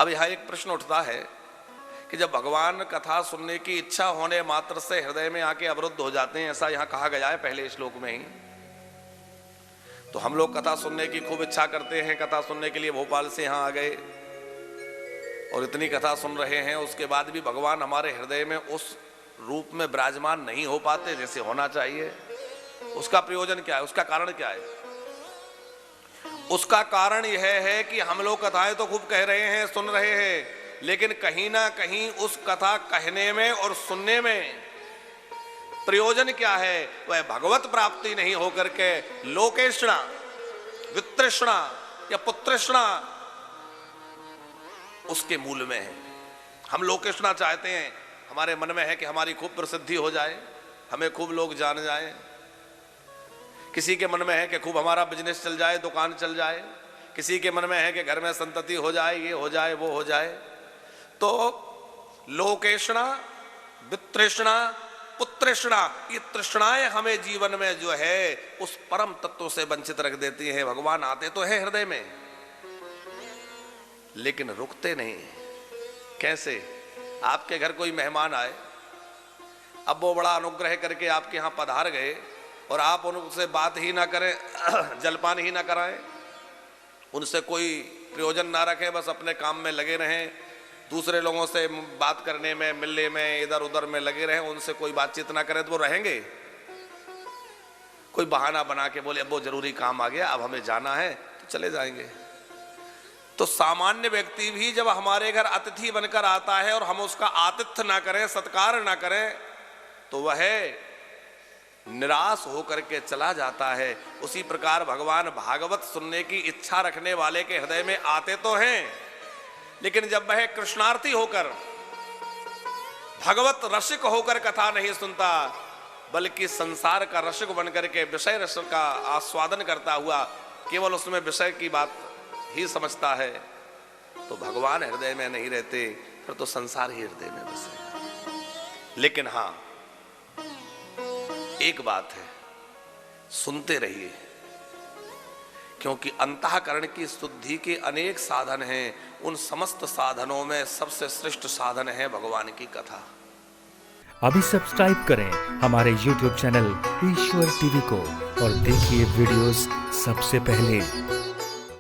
अब यहाँ एक प्रश्न उठता है कि जब भगवान कथा सुनने की इच्छा होने मात्र से हृदय में आके अवरुद्ध हो जाते हैं, ऐसा यहाँ कहा गया है पहले श्लोक में ही, तो हम लोग कथा सुनने की खूब इच्छा करते हैं, कथा सुनने के लिए भोपाल से यहाँ आ गए और इतनी कथा सुन रहे हैं, उसके बाद भी भगवान हमारे हृदय में उस रूप में विराजमान नहीं हो पाते जैसे होना चाहिए। उसका प्रयोजन क्या है, उसका कारण क्या है? उसका कारण यह है कि हम लोग कथाएं तो खूब कह रहे हैं, सुन रहे हैं, लेकिन कहीं ना कहीं उस कथा कहने में और सुनने में प्रयोजन क्या है? वह भगवत प्राप्ति नहीं होकर के लोकेशणा, वित्तृष्णा या पुत्रष्णा उसके मूल में है। हम लोकेशणा चाहते हैं, हमारे मन में है कि हमारी खूब प्रसिद्धि हो जाए, हमें खूब लोग जान जाएं। किसी के मन में है कि खूब हमारा बिजनेस चल जाए, दुकान चल जाए। किसी के मन में है कि घर में संतति हो जाए, ये हो जाए, वो हो जाए। तो लोकेशणा, वित्तृष्णा, पुत्रष्णा, ये तृष्णाएं हमें जीवन में जो है उस परम तत्व से वंचित रख देती हैं। भगवान आते तो है हृदय में, लेकिन रुकते नहीं। कैसे? आपके घर कोई मेहमान आए, अब वो बड़ा अनुग्रह करके आपके यहां पधार गए और आप उनसे बात ही ना करें, जलपान ही ना कराएं, उनसे कोई प्रयोजन ना रखें, बस अपने काम में लगे रहें, दूसरे लोगों से बात करने में, मिलने में, इधर उधर में लगे रहें, उनसे कोई बातचीत ना करें, तो वो रहेंगे? कोई बहाना बना के बोले अब वो जरूरी काम आ गया, अब हमें जाना है, तो चले जाएंगे। तो सामान्य व्यक्ति भी जब हमारे घर अतिथि बनकर आता है और हम उसका आतिथ्य ना करें, सत्कार ना करें, तो वह निराश होकर के चला जाता है। उसी प्रकार भगवान भागवत सुनने की इच्छा रखने वाले के हृदय में आते तो हैं, लेकिन जब वह कृष्णार्थी होकर, भगवत रसिक होकर कथा नहीं सुनता, बल्कि संसार का रसिक बनकर के विषय रस का आस्वादन करता हुआ केवल उसमें विषय की बात ही समझता है, तो भगवान हृदय में नहीं रहते, फिर तो संसार ही हृदय में बसे। लेकिन हां, एक बात है, सुनते रहिए, क्योंकि अंतःकरण की शुद्धि के अनेक साधन हैं। उन समस्त साधनों में सबसे श्रेष्ठ साधन है भगवान की कथा। अभी सब्सक्राइब करें हमारे YouTube चैनल ईश्वर टीवी को और देखिए वीडियोस सबसे पहले।